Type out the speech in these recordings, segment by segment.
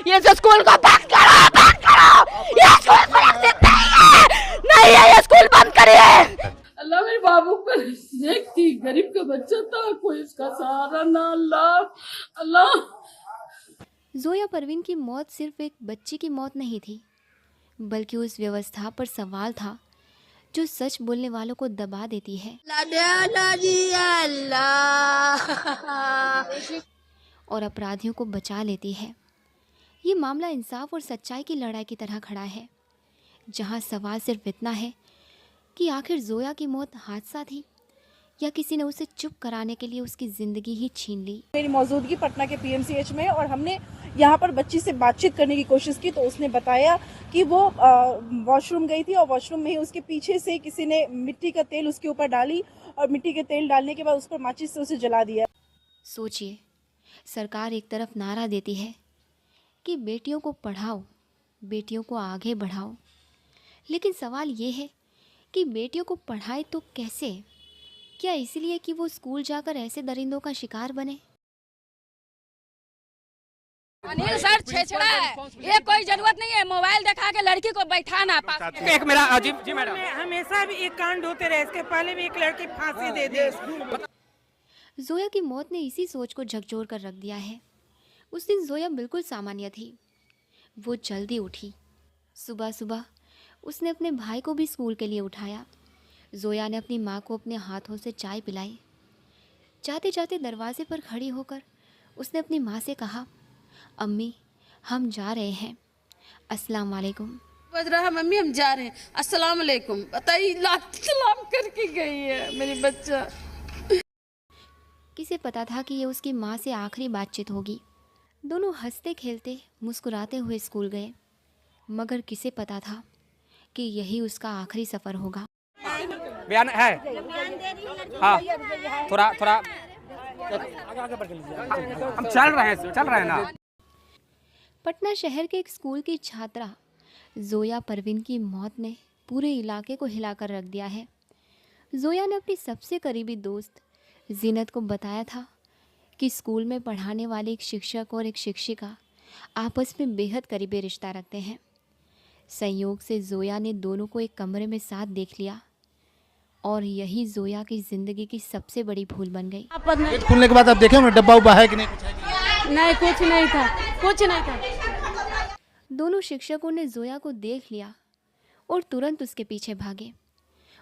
ये स्कूल को बंद करो, बंद करो। ये स्कूल सुरक्षित नहीं है, ये स्कूल बंद करिए। अल्लाह मेरे बाबू को नेक थी, गरीब का बच्चा था, कोई इसका सहारा ना। अल्लाह अल्लाह। जोया परवीन की मौत सिर्फ एक बच्ची की मौत नहीं थी, बल्कि उस व्यवस्था पर सवाल था जो सच बोलने वालों को दबा देती है और अपराधियों को बचा लेती है। ये मामला इंसाफ और सच्चाई की लड़ाई की तरह खड़ा है, जहां सवाल सिर्फ इतना है कि आखिर जोया की मौत हादसा थी या किसी ने उसे चुप कराने के लिए उसकी ज़िंदगी ही छीन ली। मेरी मौजूदगी पटना के पीएमसीएच में, और हमने यहाँ पर बच्ची से बातचीत करने की कोशिश की तो उसने बताया कि वो वॉशरूम गई थी और वॉशरूम में ही उसके पीछे से किसी ने मिट्टी का तेल उसके ऊपर डाली और मिट्टी के तेल डालने के बाद उस पर माचिस से उसे जला दिया। सोचिए, सरकार एक तरफ नारा देती है कि बेटियों को पढ़ाओ, बेटियों को आगे बढ़ाओ, लेकिन सवाल ये है कि बेटियों को पढ़ाए तो कैसे? क्या इसलिए कि वो स्कूल जाकर ऐसे दरिंदों का शिकार बने? अनिल सर छेछड़ा है, ये कोई जरूरत नहीं है मोबाइल दिखा के लड़की को बैठाना। एक मेरा अजीब जी मैडम, हमेशा भी एक कांड होते रहे, इसके पहले भी एक लड़की फांसी दे दी। जोया की मौत ने इसी सोच को झकझोर कर रख दिया है। उस दिन जोया बिल्कुल सामान्य थी। वो जल्दी उठी। सुबह सुबह उसने अपने भाई को भी स्कूल के लिए उठाया। जोया ने अपनी माँ को अपने हाथों से चाय पिलाई। जाते जाते दरवाजे पर खड़ी होकर उसने अपनी माँ से कहा, अम्मी हम जा रहे हैं, अस्सलाम वालेकुम। बज रहा है मम्मी हम जा रहे हैं, अस्सलाम वालेकुम। बताइए लात सलाम करके गई है मेरी बच्चा। किसे पता था कि ये उसकी माँ से आखिरी बातचीत होगी। दोनों हंसते खेलते मुस्कुराते हुए स्कूल गए, मगर किसे पता था कि यही उसका आखिरी सफ़र होगा। बयान है। हाँ थोड़ा थोड़ा हम चल रहे हैं ना। पटना शहर के एक स्कूल की छात्रा जोया परवीन की मौत ने पूरे इलाके को हिलाकर रख दिया है। जोया ने अपनी सबसे करीबी दोस्त जीनत को बताया था कि स्कूल में पढ़ाने वाले एक शिक्षक और एक शिक्षिका आपस में बेहद करीबी रिश्ता रखते हैं। संयोग से जोया ने दोनों को एक कमरे में साथ देख लिया और यही जोया की ज़िंदगी की सबसे बड़ी भूल बन गई। गेट खुलने के बाद आप देखे होंगे डब्बा उब्बा है कि नहीं? नहीं कुछ नहीं था, कुछ नहीं था। दोनों शिक्षकों ने जोया को देख लिया और तुरंत उसके पीछे भागे।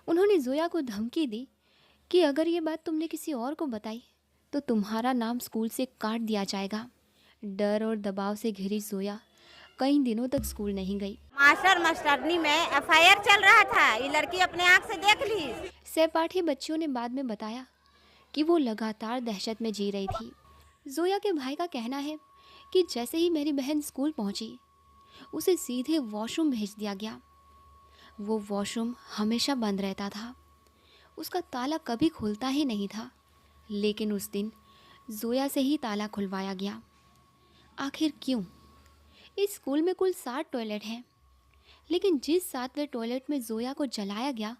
उन्होंने जोया को धमकी दी कि अगर ये बात तुमने किसी और को बताई तो तुम्हारा नाम स्कूल से काट दिया जाएगा। डर और दबाव से घिरी जोया कई दिनों तक स्कूल नहीं गई। मास्टर मास्टरनी में एफआईआर चल रहा था, ये लड़की अपने आँख से देख ली। सहपाठी बच्चियों ने बाद में बताया कि वो लगातार दहशत में जी रही थी। जोया के भाई का कहना है कि जैसे ही मेरी बहन स्कूल पहुंची, उसे सीधे वॉशरूम भेज दिया गया। वो वॉशरूम हमेशा बंद रहता था, उसका ताला कभी खुलता ही नहीं था, लेकिन उस दिन जोया से ही ताला खुलवाया गया। आखिर क्यों? इस स्कूल में कुल 60 टॉयलेट हैं, लेकिन जिस 7वें टॉयलेट में जोया को जलाया गया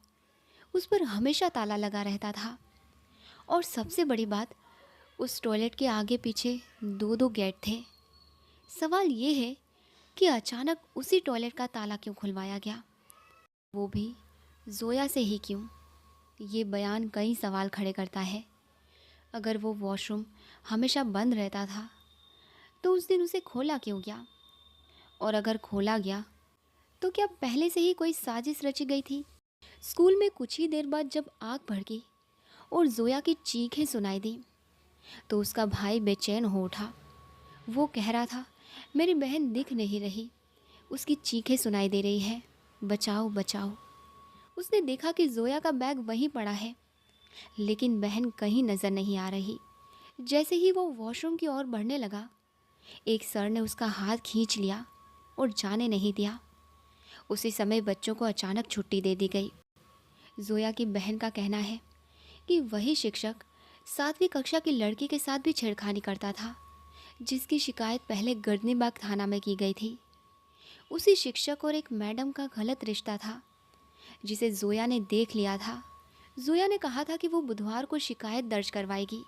उस पर हमेशा ताला लगा रहता था। और सबसे बड़ी बात, उस टॉयलेट के आगे पीछे 2-2 गेट थे। सवाल ये है कि अचानक उसी टॉयलेट का ताला क्यों खुलवाया गया, वो भी जोया से ही क्यों? ये बयान कई सवाल खड़े करता है। अगर वो वॉशरूम हमेशा बंद रहता था तो उस दिन उसे खोला क्यों गया? और अगर खोला गया तो क्या पहले से ही कोई साजिश रची गई थी? स्कूल में कुछ ही देर बाद जब आग भड़की और जोया की चीखें सुनाई दी तो उसका भाई बेचैन हो उठा। वो कह रहा था, मेरी बहन दिख नहीं रही, उसकी चीखें सुनाई दे रही है, बचाओ बचाओ। उसने देखा कि जोया का बैग वहीं पड़ा है, लेकिन बहन कहीं नज़र नहीं आ रही। जैसे ही वो वॉशरूम की ओर बढ़ने लगा, एक सर ने उसका हाथ खींच लिया और जाने नहीं दिया। उसी समय बच्चों को अचानक छुट्टी दे दी गई। जोया की बहन का कहना है कि वही शिक्षक 7वीं कक्षा की लड़की के साथ भी छेड़खानी करता था, जिसकी शिकायत पहले गर्दनीबाग थाना में की गई थी। उसी शिक्षक और एक मैडम का गलत रिश्ता था, जिसे जोया ने देख लिया था। जोया ने कहा था कि वो बुधवार को शिकायत दर्ज करवाएगी।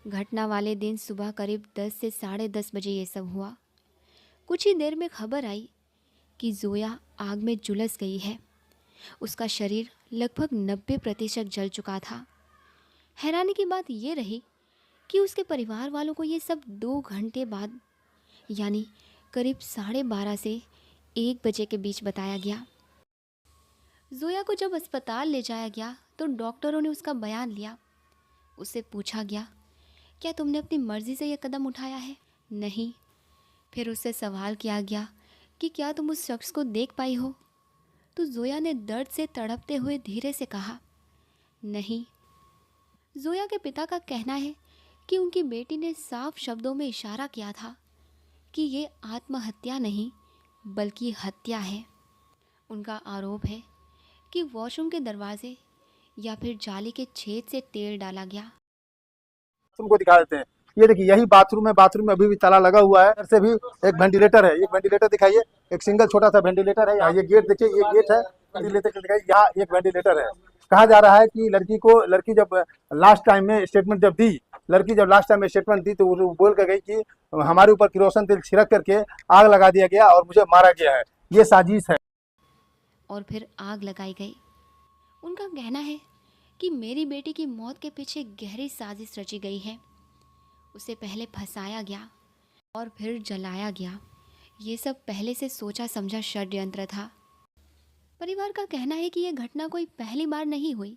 घटना वाले दिन सुबह करीब 10 से 10:30 बजे ये सब हुआ। कुछ ही देर में खबर आई कि जोया आग में झुलस गई है। उसका शरीर लगभग 90% जल चुका था। हैरानी की बात यह रही कि उसके परिवार वालों को ये सब 2 घंटे बाद, यानी करीब 12:30 से 1 बजे के बीच बताया गया। जोया को जब अस्पताल ले जाया गया तो डॉक्टरों ने उसका बयान लिया। उससे पूछा गया, क्या तुमने अपनी मर्जी से यह कदम उठाया है? नहीं। फिर उससे सवाल किया गया कि क्या तुम उस शख्स को देख पाई हो? तो जोया ने दर्द से तड़पते हुए धीरे से कहा, नहीं। जोया के पिता का कहना है कि उनकी बेटी ने साफ शब्दों में इशारा किया था कि ये आत्महत्या नहीं बल्कि हत्या है। उनका आरोप है कि वॉशरूम के दरवाजे या फिर जाली के छेद से तेल डाला गया। तुमको दिखा देते हैं, ये देखिए यही बाथरूम है। बाथरूम में अभी भी ताला लगा हुआ है। इधर से भी एक वेंटिलेटर है, एक वेंटिलेटर दिखाइए, एक सिंगल छोटा सा वेंटिलेटर है। यहाँ ये गेट देखिए, ये गेट है, वेंटिलेटर दिखाइए, यहाँ एक वेंटिलेटर है। कहा जा रहा है कि लड़की जब लास्ट टाइम में स्टेटमेंट दी तो वो बोल कर गई कि हमारे ऊपर किरोसिन तेल छिड़क करके आग लगा दिया गया और मुझे मारा गया है, ये साजिश है। और फिर आग लगाई गई। उनका कहना है कि मेरी बेटी की मौत के पीछे गहरी साजिश रची गई है। उसे पहले फंसाया गया और फिर जलाया गया। ये सब पहले से सोचा समझा षड्यंत्र था। परिवार का कहना है कि यह घटना कोई पहली बार नहीं हुई,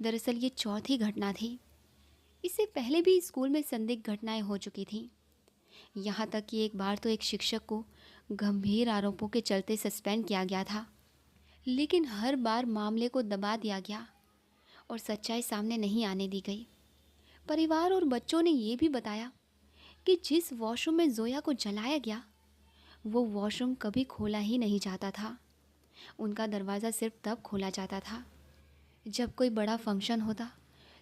दरअसल ये चौथी घटना थी। इससे पहले भी स्कूल में संदिग्ध घटनाएं हो चुकी थीं। यहाँ तक कि एक बार तो एक शिक्षक को गंभीर आरोपों के चलते सस्पेंड किया गया था, लेकिन हर बार मामले को दबा दिया गया और सच्चाई सामने नहीं आने दी गई। परिवार और बच्चों ने ये भी बताया कि जिस वॉशरूम में जोया को जलाया गया वो वॉशरूम कभी खोला ही नहीं जाता था। उनका दरवाज़ा सिर्फ तब खोला जाता था जब कोई बड़ा फंक्शन होता,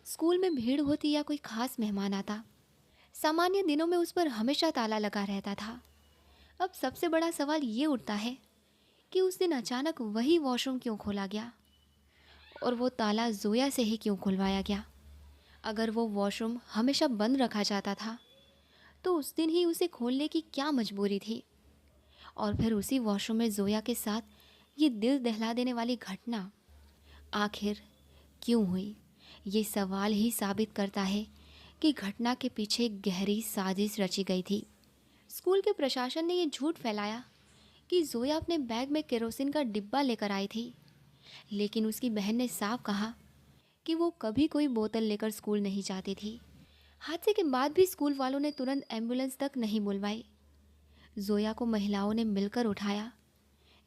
स्कूल में भीड़ होती या कोई खास मेहमान आता। सामान्य दिनों में उस पर हमेशा ताला लगा रहता था। अब सबसे बड़ा सवाल ये उठता है कि उस दिन अचानक वही वॉशरूम क्यों खोला गया और वो ताला जोया से ही क्यों खुलवाया गया। अगर वो वॉशरूम हमेशा बंद रखा जाता था तो उस दिन ही उसे खोलने की क्या मजबूरी थी? और फिर उसी वॉशरूम में जोया के साथ ये दिल दहला देने वाली घटना आखिर क्यों हुई? ये सवाल ही साबित करता है कि घटना के पीछे गहरी साजिश रची गई थी। स्कूल के प्रशासन ने ये झूठ फैलाया कि जोया अपने बैग में केरोसिन का डिब्बा लेकर आई थी, लेकिन उसकी बहन ने साफ कहा कि वो कभी कोई बोतल लेकर स्कूल नहीं जाती थी। हादसे के बाद भी स्कूल वालों ने तुरंत एम्बुलेंस तक नहीं बुलवाई। जोया को महिलाओं ने मिलकर उठाया,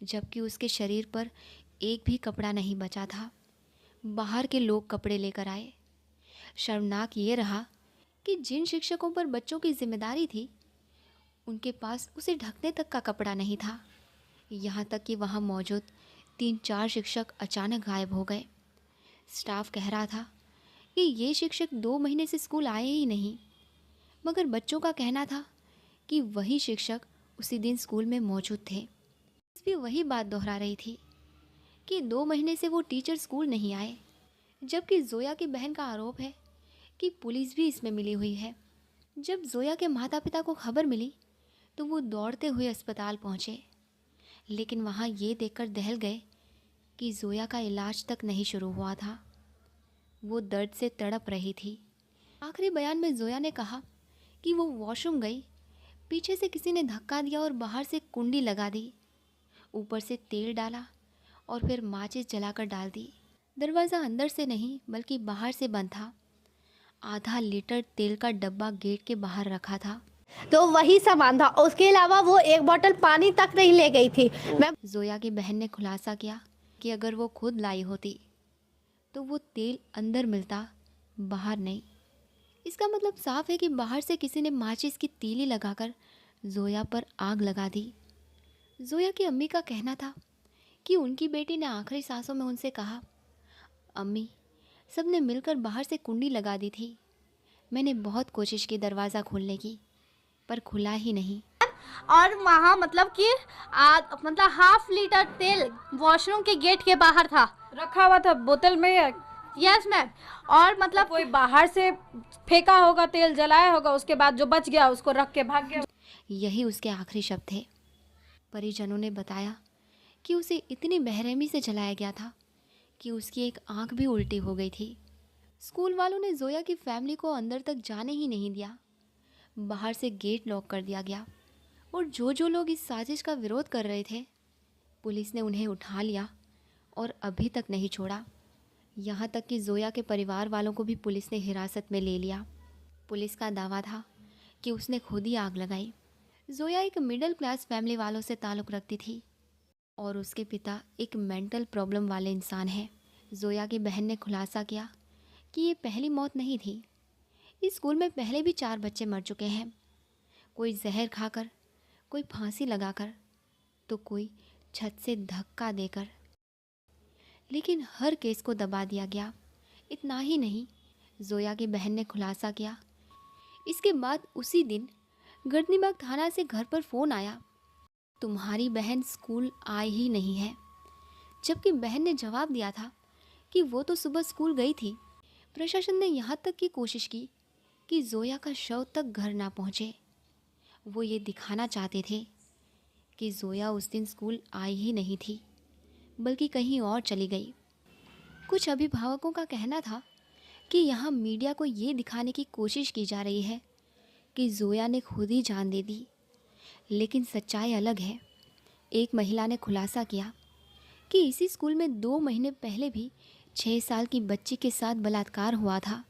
जबकि उसके शरीर पर एक भी कपड़ा नहीं बचा था। बाहर के लोग कपड़े लेकर आए। शर्मनाक ये रहा कि जिन शिक्षकों पर बच्चों की जिम्मेदारी थी उनके पास उसे ढकने तक का कपड़ा नहीं था। यहाँ तक कि वहाँ मौजूद 3-4 शिक्षक अचानक गायब हो गए। स्टाफ कह रहा था कि ये शिक्षक 2 महीने से स्कूल आए ही नहीं, मगर बच्चों का कहना था कि वही शिक्षक उसी दिन स्कूल में मौजूद थे। भी वही बात दोहरा रही थी कि 2 महीने से वो टीचर स्कूल नहीं आए, जबकि जोया की बहन का आरोप है कि पुलिस भी इसमें मिली हुई है। जब जोया के माता पिता को खबर मिली तो वो दौड़ते हुए अस्पताल पहुँचे, लेकिन वहाँ ये देखकर दहल गए कि जोया का इलाज तक नहीं शुरू हुआ था। वो दर्द से तड़प रही थी। आखिरी बयान में जोया ने कहा कि वो वॉशरूम गई, पीछे से किसी ने धक्का दिया और बाहर से कुंडी लगा दी, ऊपर से तेल डाला और फिर माचिस जलाकर डाल दी। दरवाज़ा अंदर से नहीं बल्कि बाहर से बंद था। आधा लीटर तेल का डब्बा गेट के बाहर रखा था। तो वही सामान था, उसके अलावा वो 1 बोतल पानी तक नहीं ले गई थी। जोया की बहन ने खुलासा किया कि अगर वो खुद लाई होती तो वो तेल अंदर मिलता, बाहर नहीं। इसका मतलब साफ है कि बाहर से किसी ने माचिस की तीली लगाकर जोया पर आग लगा दी। जोया की अम्मी का कहना था कि उनकी बेटी ने आखिरी सांसों में उनसे कहा, अम्मी, सबने मिलकर बाहर से कुंडी लगा दी थी। मैंने बहुत कोशिश की दरवाज़ा खोलने की, पर खुला ही नहीं। और वहाँ मतलब कि ½ लीटर तेल वॉशरूम के गेट के बाहर था, रखा हुआ था बोतल में। Yes ma'am. और मतलब कोई बाहर से फेंका होगा, तेल जलाया होगा, उसके बाद जो बच गया उसको रख के भाग गया। यही उसके आखिरी शब्द थे। परिजनों ने बताया कि उसे इतनी बेरहमी से जलाया गया था कि उसकी एक आंख भी उल्टी हो गई थी। स्कूल वालों ने जोया की फैमिली को अंदर तक जाने ही नहीं दिया। बाहर से गेट लॉक कर दिया गया और जो लोग इस साजिश का विरोध कर रहे थे, पुलिस ने उन्हें उठा लिया और अभी तक नहीं छोड़ा। यहाँ तक कि जोया के परिवार वालों को भी पुलिस ने हिरासत में ले लिया। पुलिस का दावा था कि उसने खुद ही आग लगाई। जोया एक मिडिल क्लास फैमिली वालों से ताल्लुक़ रखती थी और उसके पिता एक मेंटल प्रॉब्लम वाले इंसान हैं। जोया की बहन ने खुलासा किया कि ये पहली मौत नहीं थी। इस स्कूल में पहले भी 4 बच्चे मर चुके हैं, कोई जहर खाकर, कोई फांसी लगाकर, तो कोई छत से धक्का देकर। लेकिन हर केस को दबा दिया गया। इतना ही नहीं, जोया की बहन ने खुलासा किया, इसके बाद उसी दिन गर्दनीबाग थाना से घर पर फ़ोन आया, तुम्हारी बहन स्कूल आई ही नहीं है। जबकि बहन ने जवाब दिया था कि वो तो सुबह स्कूल गई थी। प्रशासन ने यहाँ तक की कोशिश की कि जोया का शव तक घर ना पहुँचे। वो ये दिखाना चाहते थे कि जोया उस दिन स्कूल आई ही नहीं थी, बल्कि कहीं और चली गई। कुछ अभिभावकों का कहना था कि यहाँ मीडिया को ये दिखाने की कोशिश की जा रही है कि जोया ने खुद ही जान दे दी, लेकिन सच्चाई अलग है। एक महिला ने खुलासा किया कि इसी स्कूल में 2 महीने पहले भी 6 साल की बच्ची के साथ बलात्कार हुआ था,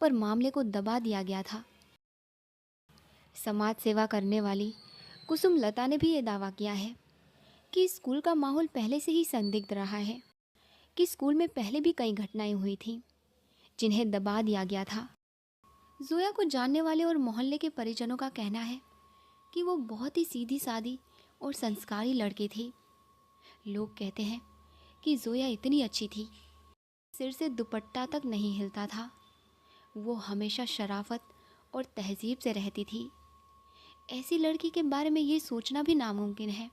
पर मामले को दबा दिया गया था। समाज सेवा करने वाली कुसुम लता ने भी ये दावा किया है कि स्कूल का माहौल पहले से ही संदिग्ध रहा है, कि स्कूल में पहले भी कई घटनाएं हुई थीं जिन्हें दबा दिया गया था। जोया को जानने वाले और मोहल्ले के परिजनों का कहना है कि वो बहुत ही सीधी सादी और संस्कारी लड़की थी। लोग कहते हैं कि जोया इतनी अच्छी थी, सिर से दुपट्टा तक नहीं हिलता था। वो हमेशा शराफत और तहजीब से रहती थी। ऐसी लड़की के बारे में ये सोचना भी नामुमकिन है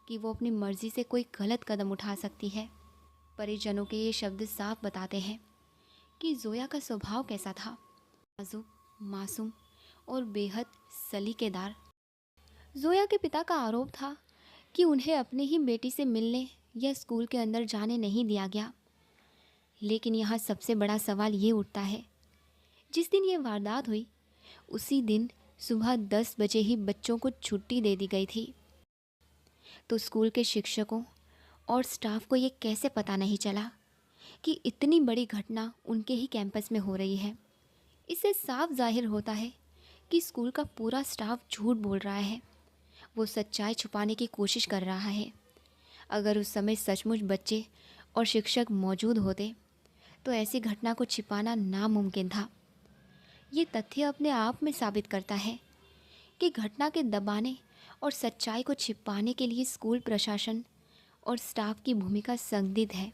कि वो अपनी मर्ज़ी से कोई गलत कदम उठा सकती है। परिजनों के ये शब्द साफ बताते हैं कि जोया का स्वभाव कैसा था, नाजुक, मासूम और बेहद सलीकेदार। जोया के पिता का आरोप था कि उन्हें अपनी ही बेटी से मिलने या स्कूल के अंदर जाने नहीं दिया गया। लेकिन यहाँ सबसे बड़ा सवाल ये उठता है, जिस दिन ये वारदात हुई उसी दिन सुबह 10 बजे ही बच्चों को छुट्टी दे दी गई थी, तो स्कूल के शिक्षकों और स्टाफ को ये कैसे पता नहीं चला कि इतनी बड़ी घटना उनके ही कैंपस में हो रही है। इससे साफ जाहिर होता है कि स्कूल का पूरा स्टाफ झूठ बोल रहा है, वो सच्चाई छुपाने की कोशिश कर रहा है। अगर उस समय सचमुच बच्चे और शिक्षक मौजूद होते तो ऐसी घटना को छिपाना नामुमकिन था। ये तथ्य अपने आप में साबित करता है कि घटना के दबाने और सच्चाई को छिपाने के लिए स्कूल प्रशासन और स्टाफ की भूमिका संदिग्ध है।